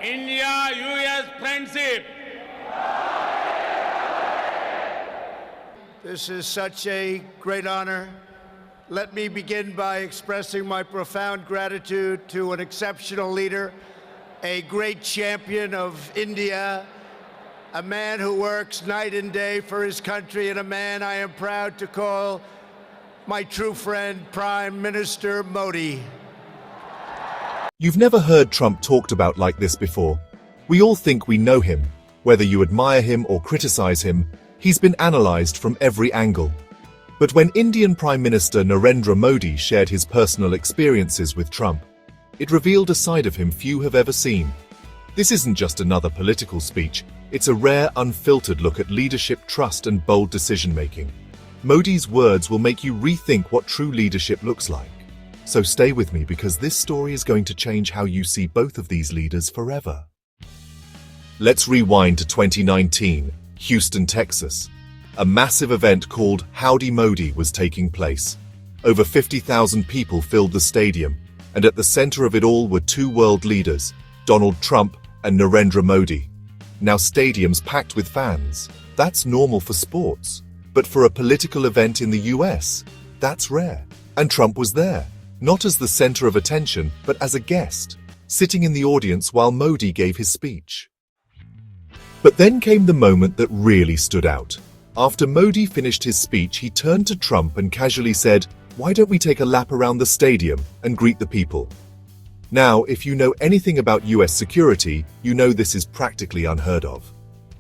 India-US friendship. This is such a great honor. Let me begin by expressing my profound gratitude to an exceptional leader, a great champion of India, a man who works night and day for his country, and a man I am proud to call my true friend, Prime Minister Modi. You've never heard Trump talked about like this before. We all think we know him. Whether you admire him or criticize him, he's been analyzed from every angle. But when Indian Prime Minister Narendra Modi shared his personal experiences with Trump, it revealed a side of him few have ever seen. This isn't just another political speech, it's a rare, unfiltered look at leadership, trust, and bold decision-making. Modi's words will make you rethink what true leadership looks like. So stay with me because this story is going to change how you see both of these leaders forever. Let's rewind to 2019, Houston, Texas. A massive event called Howdy Modi was taking place. Over 50,000 people filled the stadium, and at the center of it all were two world leaders, Donald Trump and Narendra Modi. Now stadiums packed with fans, that's normal for sports. But for a political event in the US, that's rare. And Trump was there. Not as the center of attention, but as a guest, sitting in the audience while Modi gave his speech. But then came the moment that really stood out. After Modi finished his speech, he turned to Trump and casually said, "Why don't we take a lap around the stadium and greet the people?" Now, if you know anything about US security, you know this is practically unheard of.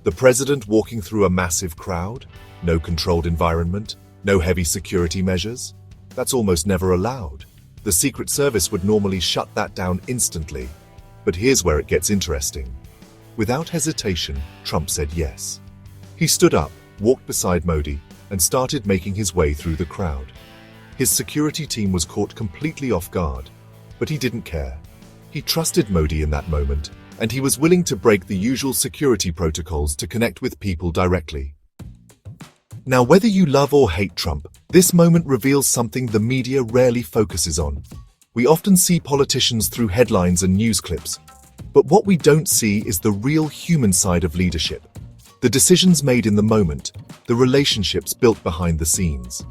The president walking through a massive crowd, no controlled environment, no heavy security measures. That's almost never allowed. The Secret Service would normally shut that down instantly. But here's where it gets interesting. Without hesitation, Trump said yes. He stood up, walked beside Modi, and started making his way through the crowd. His security team was caught completely off guard, but he didn't care. He trusted Modi in that moment, and he was willing to break the usual security protocols to connect with people directly. Now, whether you love or hate Trump, this moment reveals something the media rarely focuses on. We often see politicians through headlines and news clips, but what we don't see is the real human side of leadership. The decisions made in the moment, the relationships built behind the scenes.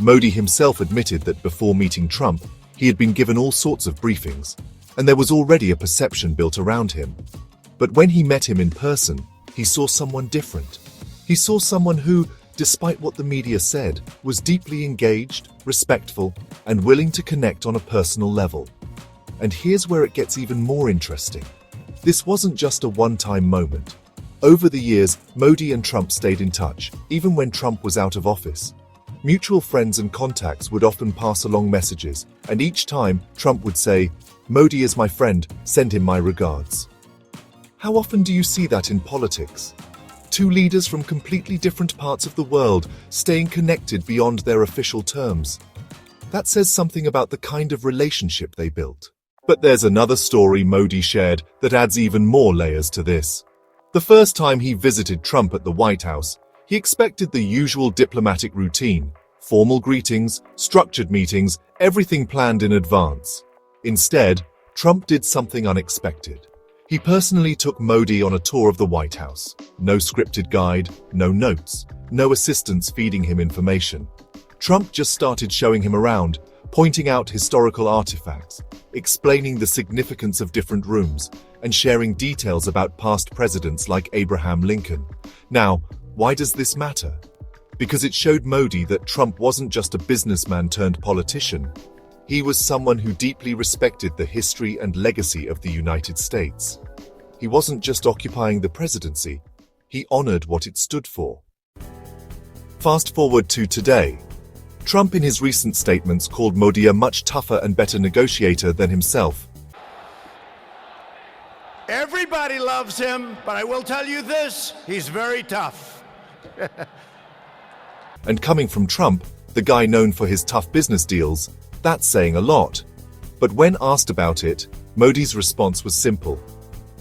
Modi himself admitted that before meeting Trump, he had been given all sorts of briefings, and there was already a perception built around him. But when he met him in person, he saw someone different. He saw someone who, despite what the media said, was deeply engaged, respectful, and willing to connect on a personal level. And here's where it gets even more interesting. This wasn't just a one-time moment. Over the years, Modi and Trump stayed in touch, even when Trump was out of office. Mutual friends and contacts would often pass along messages, and each time, Trump would say, "Modi is my friend, send him my regards." How often do you see that in politics? Two leaders from completely different parts of the world staying connected beyond their official terms. That says something about the kind of relationship they built. But there's another story Modi shared that adds even more layers to this. The first time he visited Trump at the White House, he expected the usual diplomatic routine, formal greetings, structured meetings, everything planned in advance. Instead, Trump did something unexpected. He personally took Modi on a tour of the White House. No scripted guide, no notes, no assistants feeding him information. Trump just started showing him around, pointing out historical artifacts, explaining the significance of different rooms, and sharing details about past presidents like Abraham Lincoln. Now, why does this matter? Because it showed Modi that Trump wasn't just a businessman turned politician. He was someone who deeply respected the history and legacy of the United States. He wasn't just occupying the presidency, he honored what it stood for. Fast forward to today. Trump in his recent statements called Modi a much tougher and better negotiator than himself. Everybody loves him, but I will tell you this, he's very tough. And coming from Trump, the guy known for his tough business deals, that's saying a lot. But when asked about it, Modi's response was simple.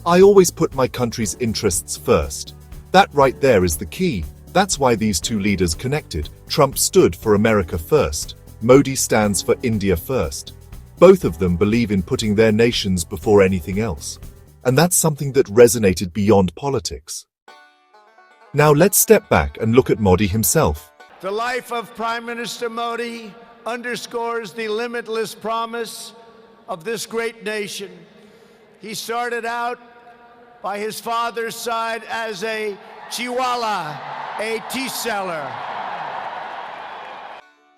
"I always put my country's interests first." That right there is the key. That's why these two leaders connected. Trump stood for America first. Modi stands for India first. Both of them believe in putting their nations before anything else. And that's something that resonated beyond politics. Now let's step back and look at Modi himself. The life of Prime Minister Modi underscores the limitless promise of this great nation. He started out by his father's side as a chiwala, a tea seller.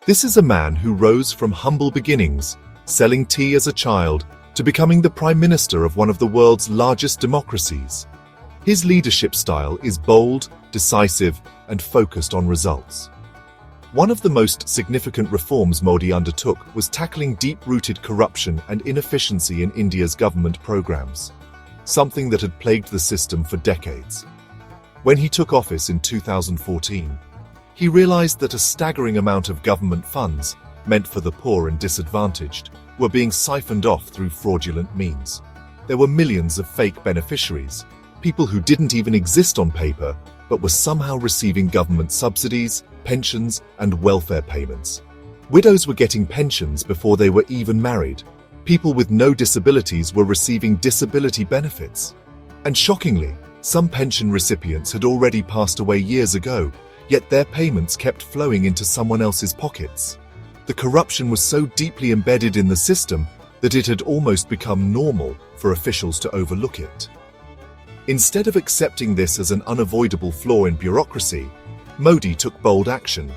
This is a man who rose from humble beginnings, selling tea as a child, to becoming the Prime Minister of one of the world's largest democracies. His leadership style is bold, decisive, and focused on results. One of the most significant reforms Modi undertook was tackling deep-rooted corruption and inefficiency in India's government programs, something that had plagued the system for decades. When he took office in 2014, he realized that a staggering amount of government funds, meant for the poor and disadvantaged, were being siphoned off through fraudulent means. There were millions of fake beneficiaries, people who didn't even exist on paper, but were somehow receiving government subsidies, pensions, and welfare payments. Widows were getting pensions before they were even married. People with no disabilities were receiving disability benefits. And shockingly, some pension recipients had already passed away years ago, yet their payments kept flowing into someone else's pockets. The corruption was so deeply embedded in the system that it had almost become normal for officials to overlook it. Instead of accepting this as an unavoidable flaw in bureaucracy, Modi took bold action.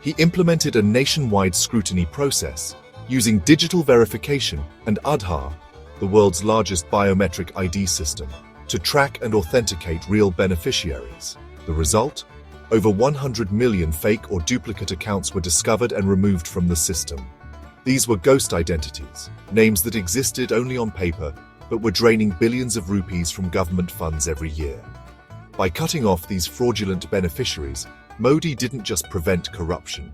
He implemented a nationwide scrutiny process, using digital verification and Aadhaar, the world's largest biometric ID system, to track and authenticate real beneficiaries. The result? Over 100 million fake or duplicate accounts were discovered and removed from the system. These were ghost identities, names that existed only on paper but were draining billions of rupees from government funds every year. By cutting off these fraudulent beneficiaries, Modi didn't just prevent corruption.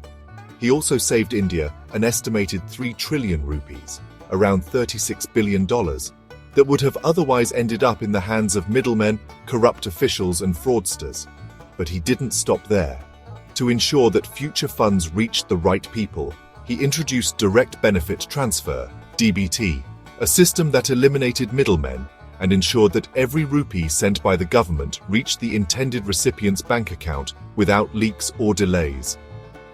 He also saved India an estimated 3 trillion rupees, around $36 billion, that would have otherwise ended up in the hands of middlemen, corrupt officials, and fraudsters. But he didn't stop there. To ensure that future funds reached the right people, he introduced direct benefit transfer, DBT, a system that eliminated middlemen and ensured that every rupee sent by the government reached the intended recipient's bank account without leaks or delays.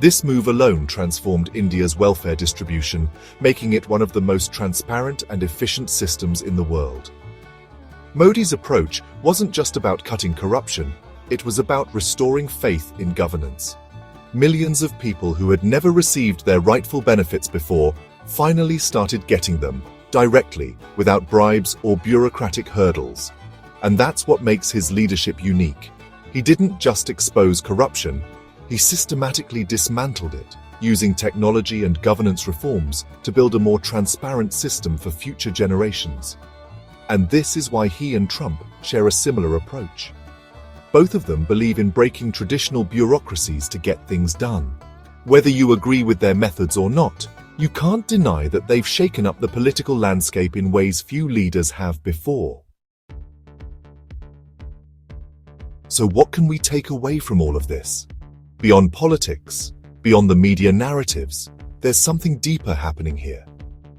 This move alone transformed India's welfare distribution, making it one of the most transparent and efficient systems in the world. Modi's approach wasn't just about cutting corruption, it was about restoring faith in governance. Millions of people who had never received their rightful benefits before finally started getting them, directly, without bribes or bureaucratic hurdles. And that's what makes his leadership unique. He didn't just expose corruption, he systematically dismantled it, using technology and governance reforms to build a more transparent system for future generations. And this is why he and Trump share a similar approach. Both of them believe in breaking traditional bureaucracies to get things done. Whether you agree with their methods or not, you can't deny that they've shaken up the political landscape in ways few leaders have before. So what can we take away from all of this? Beyond politics, beyond the media narratives, there's something deeper happening here.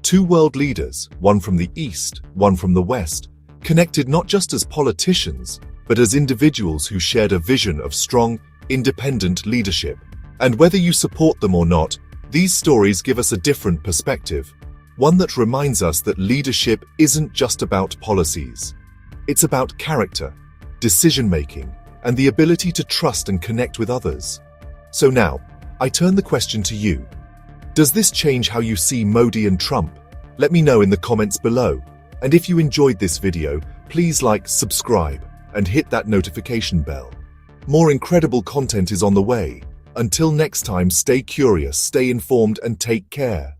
Two world leaders, one from the East, one from the West, connected not just as politicians, but as individuals who shared a vision of strong, independent leadership. And whether you support them or not, these stories give us a different perspective, one that reminds us that leadership isn't just about policies. It's about character, decision-making, and the ability to trust and connect with others. So now, I turn the question to you. Does this change how you see Modi and Trump? Let me know in the comments below. And if you enjoyed this video, please like, subscribe, and hit that notification bell. More incredible content is on the way. Until next time, stay curious, stay informed, and take care.